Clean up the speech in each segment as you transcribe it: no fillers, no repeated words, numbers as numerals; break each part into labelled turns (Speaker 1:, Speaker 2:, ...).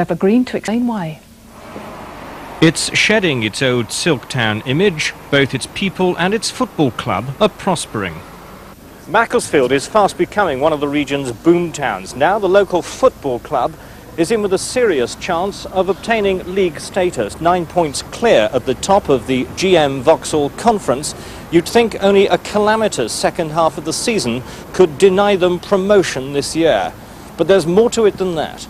Speaker 1: have agreed to explain why.
Speaker 2: It's shedding its old Silk Town image. Both its people and its football club are prospering. Macclesfield is fast becoming one of the region's boom towns. Now the local football club is in with a serious chance of obtaining league status. 9 points clear at the top of the GM Vauxhall Conference. You'd think only a calamitous second half of the season could deny them promotion this year. But there's more to it than that.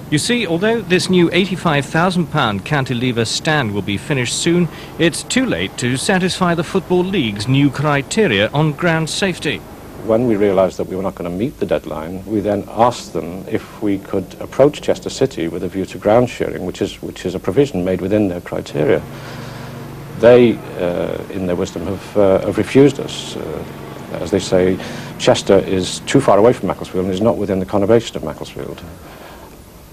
Speaker 2: You see, although this new £85,000 cantilever stand will be finished soon, it's too late to satisfy the Football League's new criteria on ground safety.
Speaker 3: When we realised that we were not going to meet the deadline, we then asked them if we could approach Chester City with a view to ground sharing, which is a provision made within their criteria. They, in their wisdom, have refused us. As they say, Chester is too far away from Macclesfield and is not within the conurbation of Macclesfield.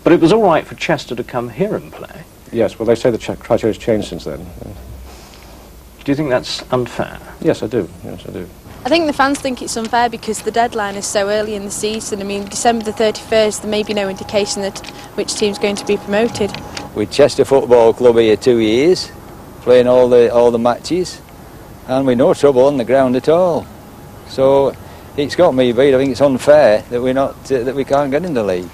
Speaker 2: But it was all right for Chester to come here and play.
Speaker 3: Yes, well, they say the criteria has changed since then.
Speaker 2: Do you think that's unfair?
Speaker 3: Yes, I do. Yes, I do.
Speaker 4: I think the fans think it's unfair because the deadline is so early in the season. I mean, December the 31st, there may be no indication that which team's going to be promoted.
Speaker 5: With Chester Football Club here 2 years, playing all the matches, and with no trouble on the ground at all. So it's got me beat. I think it's unfair that we're not that we can't get in the league.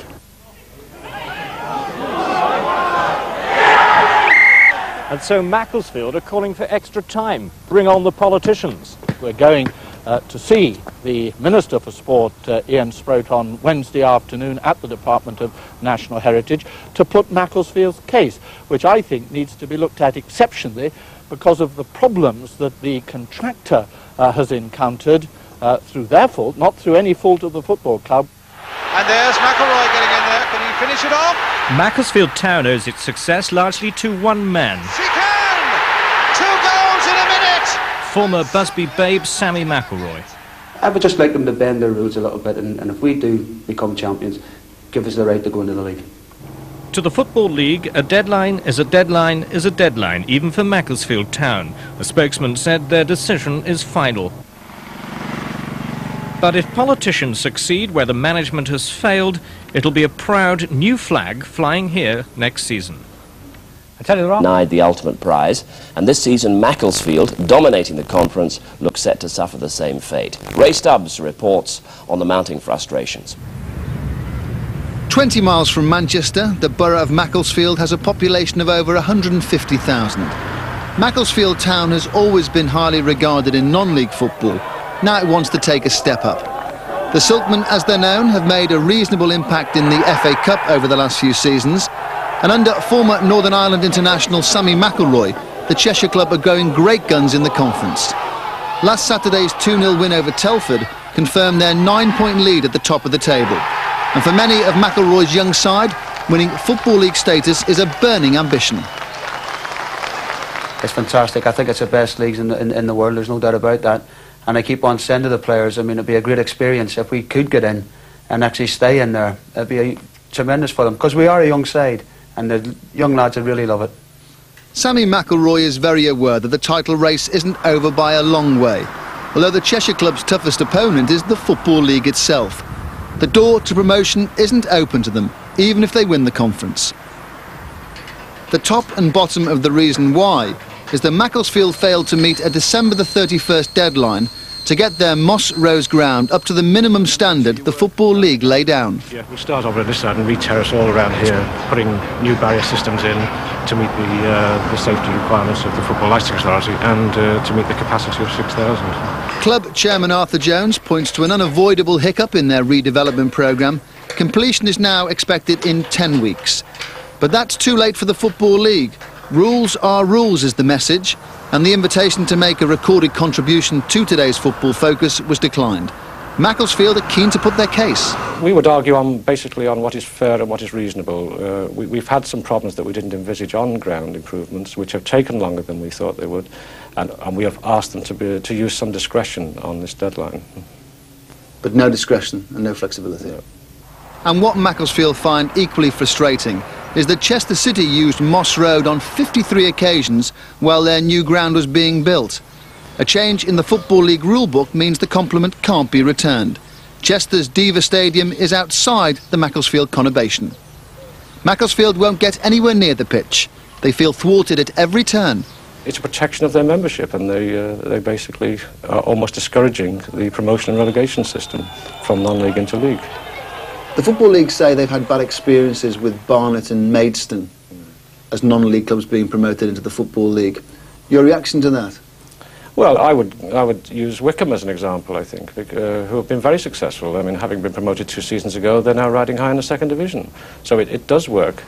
Speaker 2: And so Macclesfield are calling for extra time. Bring on the politicians.
Speaker 6: We're going to see the Minister for Sport, Ian Sproat, on Wednesday afternoon at the Department of National Heritage to put Macclesfield's case, which I think needs to be looked at exceptionally because of the problems that the contractor has encountered through their fault, not through any fault of the football club.
Speaker 7: And there's McIlroy getting in there. Can he finish it off?
Speaker 2: Macclesfield Town owes its success largely to one man.
Speaker 7: She can! 2 goals in a minute!
Speaker 2: Former Busby babe Sammy McILROY.
Speaker 8: I would just like them to bend their rules a little bit, and if we do become champions, give us the right to go into the league.
Speaker 2: To the Football League, a deadline is a deadline is a deadline, even for Macclesfield Town. A spokesman said their decision is final. But if politicians succeed where the management has failed, it'll be a proud new flag flying here next season.
Speaker 9: I tell you the wrong. Denied the ultimate prize, and this season Macclesfield, dominating the conference, looks set to suffer the same fate. Ray Stubbs reports on the mounting frustrations.
Speaker 10: 20 miles from Manchester, the borough of Macclesfield has a population of over 150,000. Macclesfield Town has always been highly regarded in non-league football. Now it wants to take a step up. The Silkmen, as they're known, have made a reasonable impact in the FA Cup over the last few seasons. And under former Northern Ireland international Sammy McIlRoy, the Cheshire club are going great guns in the conference. Last Saturday's 2-0 win over Telford confirmed their 9-point lead at the top of the table. And for many of McIlroy's young side, winning Football League status is a burning ambition.
Speaker 8: It's fantastic. I think it's the best leagues in the world, there's no doubt about that. And I keep on saying to the players, I mean, it'd be a great experience if we could get in and actually stay in there. It'd be tremendous for them, because we are a young side, and the young lads would really love it.
Speaker 10: Sammy McIlRoy is very aware that the title race isn't over by a long way, although the Cheshire club's toughest opponent is the Football League itself. The door to promotion isn't open to them, even if they win the conference. The top and bottom of the reason why is that Macclesfield failed to meet a December the 31st deadline to get their Moss Rose ground up to the minimum standard the Football League lay down.
Speaker 3: Yeah, we'll start over on this side and re-terrace all around here, putting new barrier systems in to meet the safety requirements of the Football Licensing Authority and to meet the capacity of 6,000.
Speaker 10: Club chairman Arthur Jones points to an unavoidable hiccup in their redevelopment programme. Completion is now expected in 10 weeks. But that's too late for the Football League. Rules are rules is the message, and the invitation to make a recorded contribution to today's football focus was declined. Macclesfield are keen to put their case.
Speaker 3: We would argue basically on what is fair and what is reasonable. We've had some problems that we didn't envisage on ground improvements, which have taken longer than we thought they would, and we have asked them to use some discretion on this deadline.
Speaker 8: But no discretion and no flexibility.
Speaker 3: Yeah.
Speaker 10: And what Macclesfield find equally frustrating is that Chester City used Moss Road on 53 occasions while their new ground was being built. A change in the Football League rulebook means the compliment can't be returned. Chester's Diva Stadium is outside the Macclesfield conurbation. Macclesfield won't get anywhere near the pitch. They feel thwarted at every turn.
Speaker 3: It's a protection of their membership, and they basically are almost discouraging the promotion and relegation system from non-league into league.
Speaker 10: The Football League say they've had bad experiences with Barnet and Maidstone as non-league clubs being promoted into the Football League. Your reaction to that?
Speaker 3: Well, I would use Wycombe as an example, I think, who have been very successful. I mean, having been promoted 2 seasons ago, they're now riding high in the 2nd division. So it does work.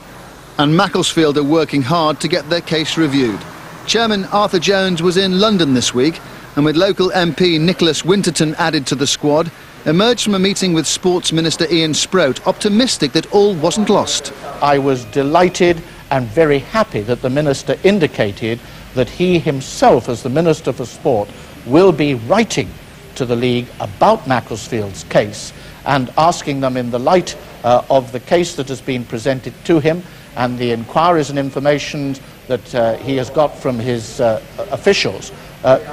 Speaker 10: And Macclesfield are working hard to get their case reviewed. Chairman Arthur Jones was in London this week, and with local MP Nicholas Winterton added to the squad, emerged from a meeting with Sports Minister Ian Sprout optimistic that all wasn't lost.
Speaker 6: I was delighted and very happy that the Minister indicated that he himself, as the Minister for Sport, will be writing to the League about Macclesfield's case and asking them, in the light of the case that has been presented to him and the inquiries and information that he has got from his officials,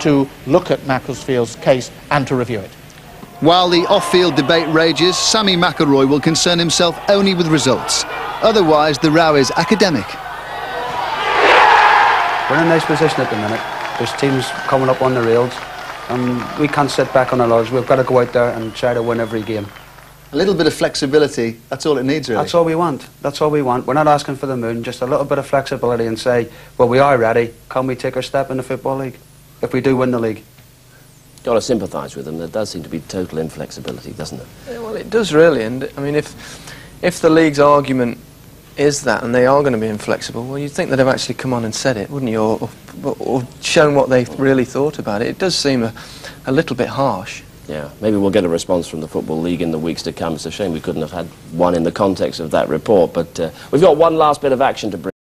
Speaker 6: to look at Macclesfield's case and to review it.
Speaker 10: While the off-field debate rages, Sammy McIlroy will concern himself only with results. Otherwise, the row is academic.
Speaker 8: We're in a nice position at the minute. There's teams coming up on the rails, and we can't sit back on our laurels. We've got to go out there and try to win every game.
Speaker 10: A little bit of flexibility, that's all it needs, really.
Speaker 8: That's all we want. That's all we want. We're not asking for the moon, just a little bit of flexibility and say, well, we are ready. Can we take our step in the Football League if we do win the league?
Speaker 9: Got to sympathise with them. There does seem to be total inflexibility, doesn't it?
Speaker 1: Yeah, well, it does really. And I mean, if the league's argument is that, and they are going to be inflexible, well, you'd think they'd have actually come on and said it, wouldn't you, or shown what they really thought about it. It does seem a little bit harsh.
Speaker 9: Yeah, maybe we'll get a response from the Football League in the weeks to come. It's a shame we couldn't have had one in the context of that report, but we've got one last bit of action to bring.